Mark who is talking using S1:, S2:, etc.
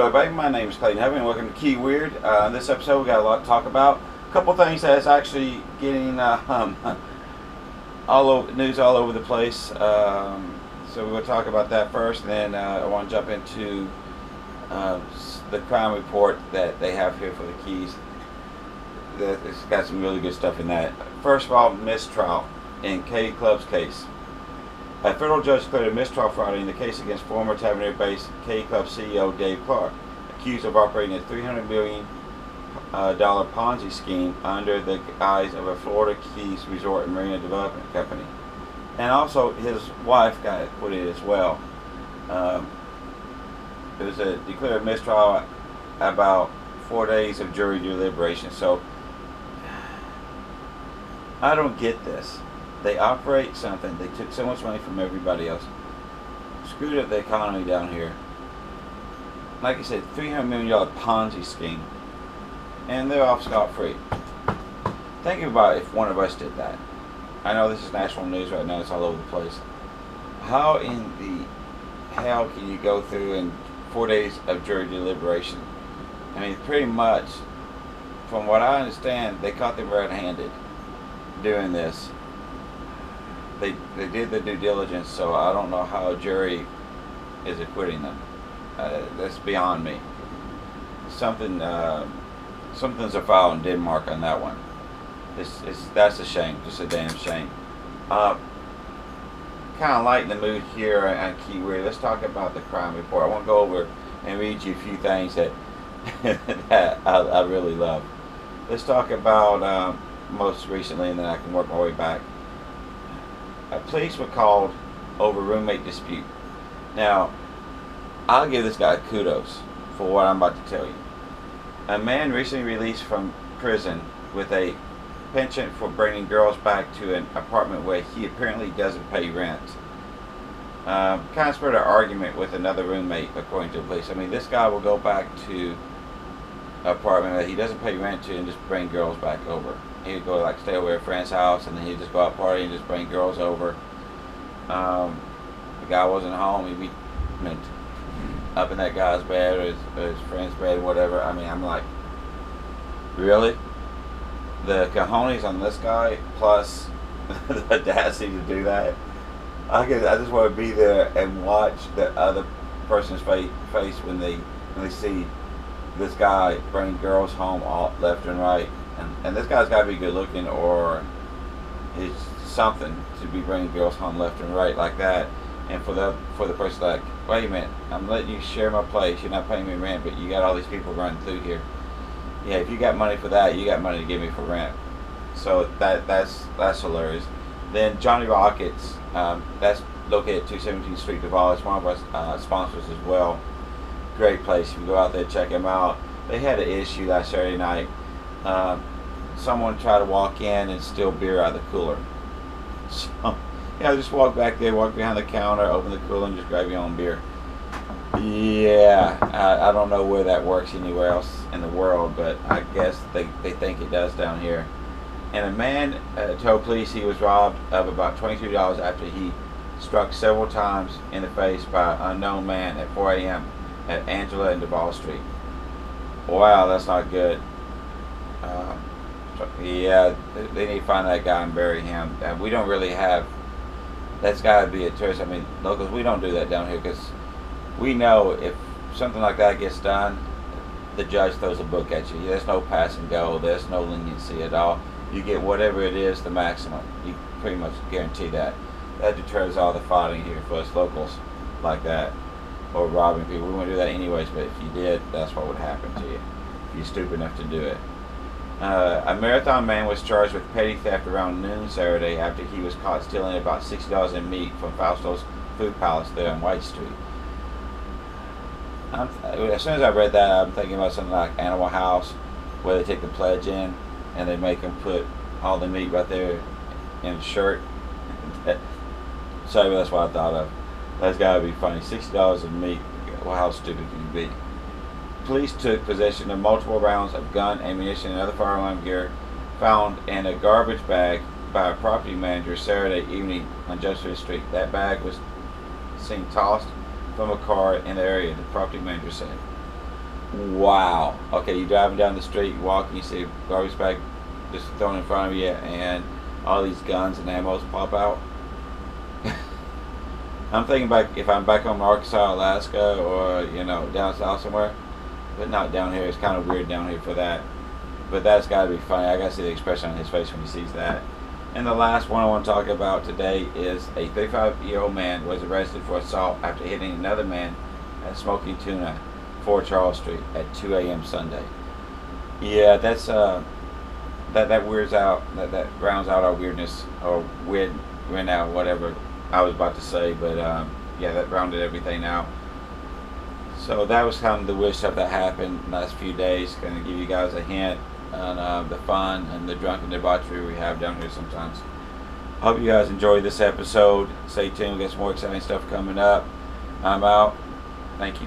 S1: Hello everybody, my name is Clayton Heavy and welcome to Key Weird. In this episode we got a lot to talk about. A couple things that's actually getting news all over the place. So we'll talk about that first, and then I want to jump into the crime report that they have here for the Keys. It's got some really good stuff in that. First of all, mistrial in K Club's case. A federal judge declared a mistrial Friday in the case against former Tavernier-based K Club CEO Dave Clark, accused of operating a $300 million Ponzi scheme under the guise of a Florida Keys Resort and Marina Development Company. And also his wife got put in as well. It was a declared mistrial about 4 days of jury deliberation. So I don't get this. They operate something. They took so much money from everybody else. Screwed up the economy down here. Like I said, $300 million Ponzi scheme. And they're off scot-free. Think about if one of us did that. I know this is national news right now. It's all over the place. How in the hell can you go through in 4 days of jury deliberation? I mean, pretty much, from what I understand, they caught them red-handed doing this. They did the due diligence, so I don't know how a jury is acquitting them. That's beyond me. Something's afoul in Denmark on that one. That's a shame, just a damn shame. Kind of lighten the mood here on Key Weird. Let's talk about the crime report. I want to go over and read you a few things that that I really love. Let's talk about most recently, and then I can work my way back. Police were called over roommate dispute. Now, I'll give this guy kudos for what I'm about to tell you. A man recently released from prison with a penchant for bringing girls back to an apartment where he apparently doesn't pay rent. Kind of spurred an argument with another roommate, according to the police. I mean, this guy will go back to an apartment that he doesn't pay rent to and just bring girls back over. He'd go like stay over at a friend's house, and then he'd just go out party and just bring girls over. The guy wasn't home. He'd be up in that guy's bed or his friend's bed, whatever. I mean, I'm like, really? The cojones on this guy, plus the audacity to do that. I just want to be there and watch the other person's face when they see this guy bring girls home all left and right. And this guy's got to be good looking, or he's something to be bringing girls home left and right like that. And for the person like, wait a minute, I'm letting you share my place. You're not paying me rent, but you got all these people running through here. Yeah, if you got money for that, you got money to give me for rent. So that's hilarious. Then Johnny Rockets, that's located at 217th Street, Duval. It's one of our sponsors as well. Great place. You can go out there and check them out. They had an issue last Saturday night. Someone tried to walk in and steal beer out of the cooler. So, just walk back there, walk behind the counter, open the cooler, and just grab your own beer. Yeah, I don't know where that works anywhere else in the world, but I guess they think it does down here. And a man told police he was robbed of about $22 after he struck several times in the face by an unknown man at 4 a.m. at Angela and Duval Street. Wow, that's not good. Yeah, they need to find that guy and bury him. We don't really have. That's got to be a tourist. I mean, locals, we don't do that down here because we know if something like that gets done, the judge throws a book at you. There's no pass and go. There's no leniency at all. You get whatever it is, the maximum. You pretty much guarantee that. That deters all the fighting here for us locals like that, or robbing people. We wouldn't do that anyways, but if you did, that's what would happen to you if you're stupid enough to do it. A Marathon man was charged with petty theft around noon Saturday after he was caught stealing about $60 in meat from Fausto's Food Palace there on White Street. As soon as I read that, I'm thinking about something like Animal House, where they take the pledge in and they make them put all the meat right there in a shirt. Sorry, that's what I thought of. That's got to be funny. $60 in meat. Well, how stupid can you be? Police took possession of multiple rounds of gun, ammunition, and other firearm gear found in a garbage bag by a property manager Saturday evening on Jefferson Street. That bag was seen tossed from a car in the area, the property manager said. Wow. Okay, you're driving down the street, walking, you see a garbage bag just thrown in front of you, and all these guns and ammos pop out. I'm thinking back if I'm back home in Arkansas, Alaska, or down south somewhere, but not down here. It's kind of weird down here for that. But that's got to be funny. I got to see the expression on his face when he sees that. And the last one I want to talk about today is a 35-year-old man was arrested for assault after hitting another man at Smoking Tuna, 4 Charles Street at 2 a.m. Sunday. Yeah, that's that weirds out, that rounds out our weirdness, or weird out, whatever I was about to say, but yeah, that rounded everything out. So that was kind of the weird stuff that happened last few days. Going to give you guys a hint on the fun and the drunken debauchery we have down here sometimes. Hope you guys enjoyed this episode. Stay tuned, we got some more exciting stuff coming up. I'm out. Thank you.